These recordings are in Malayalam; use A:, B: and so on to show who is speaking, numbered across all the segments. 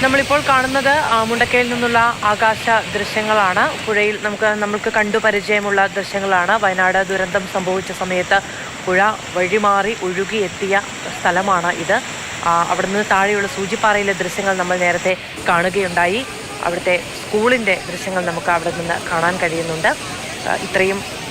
A: നമ്മളിപ്പോൾ കാണുന്നത് മുണ്ടക്കയിൽ നിന്നുള്ള ആകാശ ദൃശ്യങ്ങളാണ്. പുഴയിൽ നമുക്ക് കണ്ടു പരിചയമുള്ള ദൃശ്യങ്ങളാണ്. വയനാട് ദുരന്തം സംഭവിച്ച സമയത്ത് പുഴ വഴിമാറി ഒഴുകിയെത്തിയ സ്ഥലമാണ് ഇത്. അവിടെ നിന്ന് താഴെയുള്ള സൂചിപ്പാറയിലെ ദൃശ്യങ്ങൾ നമ്മൾ നേരത്തെ കാണുകയുണ്ടായി. അവിടുത്തെ സ്കൂളിൻ്റെ ദൃശ്യങ്ങൾ നമുക്ക് അവിടെ നിന്ന് കാണാൻ കഴിയുന്നുണ്ട്.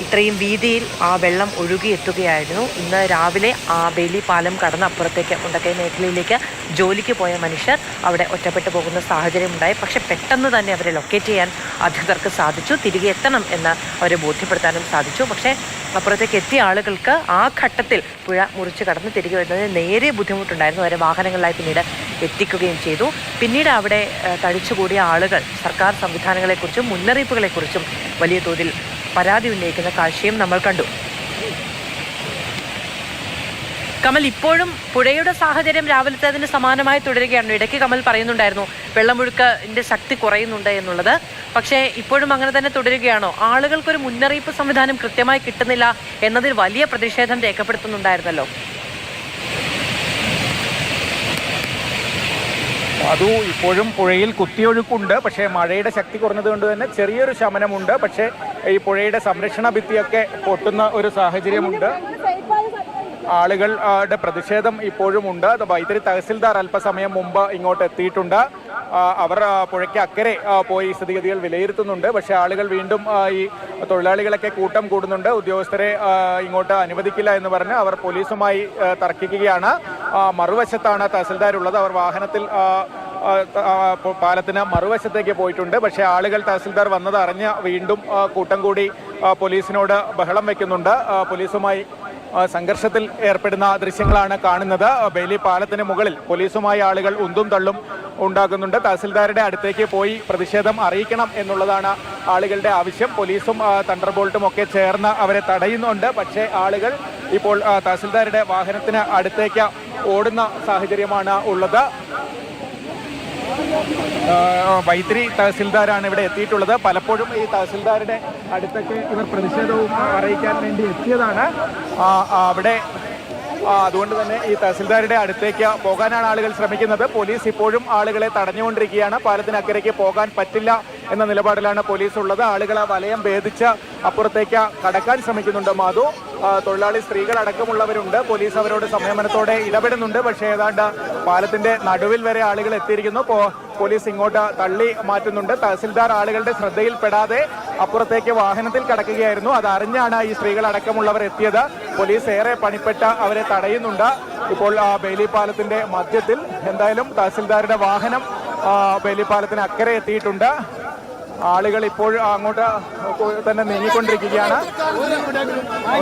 A: ഇത്രയും വീതിയിൽ ആ വെള്ളം ഒഴുകിയെത്തുകയായിരുന്നു. ഇന്ന് രാവിലെ ആ ബേലി പാലം കടന്ന് അപ്പുറത്തേക്ക് മുണ്ടക്കൈ മേഖലയിലേക്ക് ജോലിക്ക് പോയ മനുഷ്യർ അവിടെ ഒറ്റപ്പെട്ടു പോകുന്ന സാഹചര്യമുണ്ടായി. പക്ഷെ പെട്ടെന്ന് തന്നെ അവരെ ലൊക്കേറ്റ് ചെയ്യാൻ അധികൃതർക്ക് സാധിച്ചു. തിരികെ എത്തണം എന്ന് അവരെ ബോധ്യപ്പെടുത്താനും സാധിച്ചു. പക്ഷേ അപ്പുറത്തേക്ക് എത്തിയ ആളുകൾക്ക് ആ ഘട്ടത്തിൽ പുഴ മുറിച്ച് കടന്ന് തിരികെ വരുന്നതിന് നേരെ ബുദ്ധിമുട്ടുണ്ടായിരുന്നു. അവരെ വാഹനങ്ങളിലായി പിന്നീട് എത്തിക്കുകയും ചെയ്തു. പിന്നീട് അവിടെ തടിച്ചുകൂടിയ ആളുകൾ സർക്കാർ സംവിധാനങ്ങളെക്കുറിച്ചും മുന്നറിയിപ്പുകളെക്കുറിച്ചും വലിയ തോതിൽ പരാതി ഉന്നയിക്കുന്ന കാഴ്ചയും നമ്മൾ കണ്ടു. കമൽ, ഇപ്പോഴും പുഴയുടെ സാഹചര്യം രാവിലത്തേതിന് സമാനമായി തുടരുകയാണ്. ഇടയ്ക്ക് കമൽ പറയുന്നുണ്ടായിരുന്നു വെള്ളമൊഴുക്കിന്റെ ശക്തി കുറയുന്നുണ്ട് എന്നുള്ളത്. പക്ഷേ ഇപ്പോഴും അങ്ങനെ തന്നെ തുടരുകയാണോ? ആളുകൾക്കൊരു മുന്നറിയിപ്പ് സംവിധാനം കൃത്യമായി കിട്ടുന്നില്ല എന്നതിൽ വലിയ പ്രതിഷേധം രേഖപ്പെടുത്തുന്നുണ്ടായിരുന്നല്ലോ.
B: അത് ഇപ്പോഴും പുഴയിൽ കുത്തിയൊഴുക്കുണ്ട്. പക്ഷേ മഴയുടെ ശക്തി കുറഞ്ഞതുകൊണ്ട് തന്നെ ചെറിയൊരു ശമനമുണ്ട്. പക്ഷേ ഈ പുഴയുടെ സംരക്ഷണ ഭിത്തിയൊക്കെ പൊട്ടുന്ന ഒരു സാഹചര്യമുണ്ട്. ആളുകളുടെ പ്രതിഷേധം ഇപ്പോഴും ഉണ്ട്. വൈത്തിരി തഹസിൽദാർ അല്പസമയം മുമ്പ് ഇങ്ങോട്ട് എത്തിയിട്ടുണ്ട്. അവർ പുഴയ്ക്ക് അക്കരെ പോയി സ്ഥിതിഗതികൾ വിലയിരുത്തുന്നുണ്ട്. പക്ഷേ ആളുകൾ വീണ്ടും ഈ തൊഴിലാളികളൊക്കെ കൂട്ടം കൂടുന്നുണ്ട്. ഉദ്യോഗസ്ഥരെ ഇങ്ങോട്ട് അനുവദിക്കില്ല എന്ന് പറഞ്ഞ് അവർ പോലീസുമായി തർക്കിക്കുകയാണ്. മറുവശത്താണ് തഹസിൽദാർ ഉള്ളത്. അവർ വാഹനത്തിൽ പാലത്തിന് മറുവശത്തേക്ക് പോയിട്ടുണ്ട്. പക്ഷേ ആളുകൾ തഹസിൽദാർ വന്നത് അറിഞ്ഞ് വീണ്ടും കൂട്ടം കൂടി പോലീസിനോട് ബഹളം വയ്ക്കുന്നുണ്ട്. പോലീസുമായി സംഘർഷത്തിൽ ഏർപ്പെടുന്ന ദൃശ്യങ്ങളാണ് കാണുന്നത്. ബേലി പാലത്തിന് മുകളിൽ പോലീസുമായി ആളുകൾ ഉന്തും തള്ളും ഉണ്ടാകുന്നുണ്ട്. തഹസിൽദാരുടെ അടുത്തേക്ക് പോയി പ്രതിഷേധം അറിയിക്കണം എന്നുള്ളതാണ് ആളുകളുടെ ആവശ്യം. പോലീസും തണ്ടർബോൾട്ടും ഒക്കെ ചേർന്ന് അവരെ തടയുന്നുണ്ട്. പക്ഷേ ആളുകൾ ഇപ്പോൾ തഹസിൽദാരുടെ വാഹനത്തിന് അടുത്തേക്ക് ഓടുന്ന സാഹചര്യമാണ് ഉള്ളത്. വൈത്തിരി തഹസിൽദാരാണ് ഇവിടെ എത്തിയിട്ടുള്ളത്. പലപ്പോഴും ഈ തഹസിൽദാരുടെ അടുത്തൊക്കെ ഇവർ പ്രതിഷേധവും അറിയിക്കാൻ വേണ്ടി എത്തിയതാണ്. അവിടെ അതുകൊണ്ട് തന്നെ ഈ തഹസിൽദാരുടെ അടുത്തേക്ക് പോകാനാണ് ആളുകൾ ശ്രമിക്കുന്നത്. പോലീസ് ഇപ്പോഴും ആളുകളെ തടഞ്ഞുകൊണ്ടിരിക്കുകയാണ്. പാലത്തിനക്കരയ്ക്ക് പോകാൻ പറ്റില്ല എന്ന നിലപാടിലാണ് പോലീസ് ഉള്ളത്. ആളുകൾ വലയം ഭേദിച്ച് അപ്പുറത്തേക്ക് കടക്കാൻ ശ്രമിക്കുന്നുണ്ട്. മാധു, തൊഴിലാളി സ്ത്രീകൾ അടക്കമുള്ളവരുണ്ട്. പോലീസ് അവരോട് സംയമനത്തോടെ ഇടപെടുന്നുണ്ട്. പക്ഷേ ഏതാണ്ട് പാലത്തിന്റെ നടുവിൽ വരെ ആളുകൾ എത്തിയിരിക്കുന്നു. പോലീസ് ഇങ്ങോട്ട് തള്ളി മാറ്റുന്നുണ്ട്. തഹസിൽദാർ ആളുകളുടെ ശ്രദ്ധയിൽപ്പെടാതെ അപ്പുറത്തേക്ക് വാഹനത്തിൽ കടക്കുകയായിരുന്നു. അത് അറിഞ്ഞാണ് ഈ സ്ത്രീകൾ അടക്കമുള്ളവർ എത്തിയത്. പോലീസ് ഏറെ പണിപ്പെട്ട് അവരെ തടയുന്നുണ്ട്. ഇപ്പോൾ ബേലി പാലത്തിന്റെ മധ്യത്തിൽ എന്തായാലും തഹസിൽദാരുടെ വാഹനം ബേലി പാലത്തിന് അക്കരെ എത്തിയിട്ടുണ്ട്. ആളുകൾ ഇപ്പോൾ അങ്ങോട്ട് തന്നെ നീങ്ങിക്കൊണ്ടിരിക്കുകയാണ്.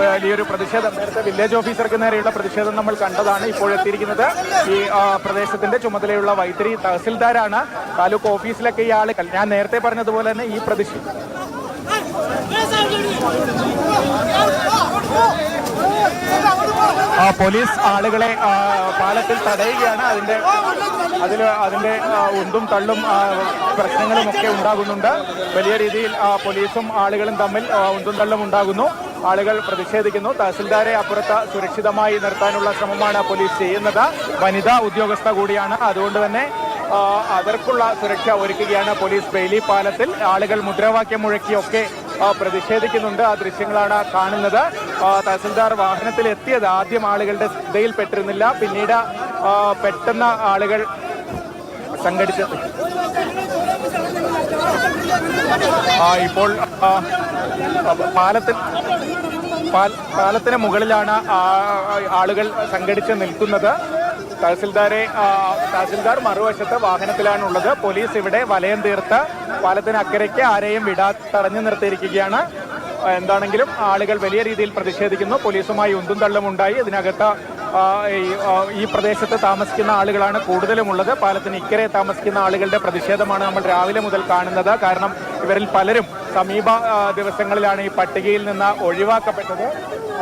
B: വലിയൊരു പ്രതിഷേധം, നേരത്തെ വില്ലേജ് ഓഫീസർക്ക് നേരെയുള്ള പ്രതിഷേധം നമ്മൾ കണ്ടതാണ്. ഇപ്പോൾ എത്തിയിരിക്കുന്നത് ഈ പ്രദേശത്തിന്റെ ചുമതലയുള്ള വൈത്തിരി തഹസിൽദാരാണ്. താലൂക്ക് ഓഫീസിലൊക്കെ ഈ ആളുകൾ, ഞാൻ നേരത്തെ പറഞ്ഞതുപോലെ തന്നെ ഈ പോലീസ് ആളുകളെ പാലത്തിൽ തടയുകയാണ്. അതിന്റെ ഉന്തും തള്ളും പ്രശ്നങ്ങളും ഒക്കെ ഉണ്ടാകുന്നുണ്ട്. വലിയ രീതിയിൽ പോലീസും ആളുകളും തമ്മിൽ ഉന്തും തള്ളും ഉണ്ടാകുന്നു. ആളുകൾ പ്രതിഷേധിക്കുന്നു. തഹസിൽദാരെ അപ്പുറത്ത് സുരക്ഷിതമായി നിർത്താനുള്ള ശ്രമമാണ് പോലീസ് ചെയ്യുന്നത്. വനിതാ ഉദ്യോഗസ്ഥ കൂടിയാണ്. അതുകൊണ്ട് തന്നെ അവർക്കുള്ള സുരക്ഷ ഒരുക്കുകയാണ് പോലീസ്. ബേലി പാലത്തിൽ ആളുകൾ മുദ്രാവാക്യം മുഴക്കിയൊക്കെ പ്രതിഷേധിക്കുന്നുണ്ട്. ആ ദൃശ്യങ്ങളാണ് കാണുന്നത്. തഹസിൽദാർ വാഹനത്തിൽ എത്തിയത് ആദ്യം ആളുകളുടെ ശ്രദ്ധയിൽപ്പെട്ടിരുന്നില്ല. പിന്നീട് പെട്ടെന്ന് ആളുകൾ സംഘടിച്ച് ഇപ്പോൾ പാലത്തിന് മുകളിലാണ് ആളുകൾ സംഘടിച്ച് നിൽക്കുന്നത്. തഹസിൽദാർ മറുവശത്ത് വാഹനത്തിലാണുള്ളത്. പോലീസ് ഇവിടെ വലയം തീർത്ത് പാലത്തിന് അക്കരയ്ക്ക് ആരെയും തടഞ്ഞു നിർത്തിയിരിക്കുകയാണ്. എന്താണെങ്കിലും ആളുകൾ വലിയ രീതിയിൽ പ്രതിഷേധിക്കുന്നു. പോലീസുമായി ഉന്തും തള്ളും ഉണ്ടായി. ഇതിനകത്ത് ഈ പ്രദേശത്ത് താമസിക്കുന്ന ആളുകളാണ് കൂടുതലുമുള്ളത്. പാലത്തിന് ഇക്കരെ താമസിക്കുന്ന ആളുകളുടെ പ്രതിഷേധമാണ് നമ്മൾ രാവിലെ മുതൽ കാണുന്നത്. കാരണം ഇവരിൽ പലരും സമീപ ദിവസങ്ങളിലാണ് ഈ പട്ടികയിൽ നിന്ന് ഒഴിവാക്കപ്പെട്ടത്.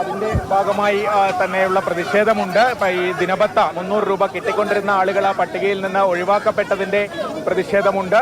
B: അതിന്റെ ഭാഗമായി തന്നെയുള്ള പ്രതിഷേധമുണ്ട്. ഈ ദിനബത്ത 300 രൂപ കിട്ടിക്കൊണ്ടിരുന്ന ആളുകൾ ആ പട്ടികയിൽ നിന്ന് ഒഴിവാക്കപ്പെട്ടതിന്റെ പ്രതിഷേധമുണ്ട്.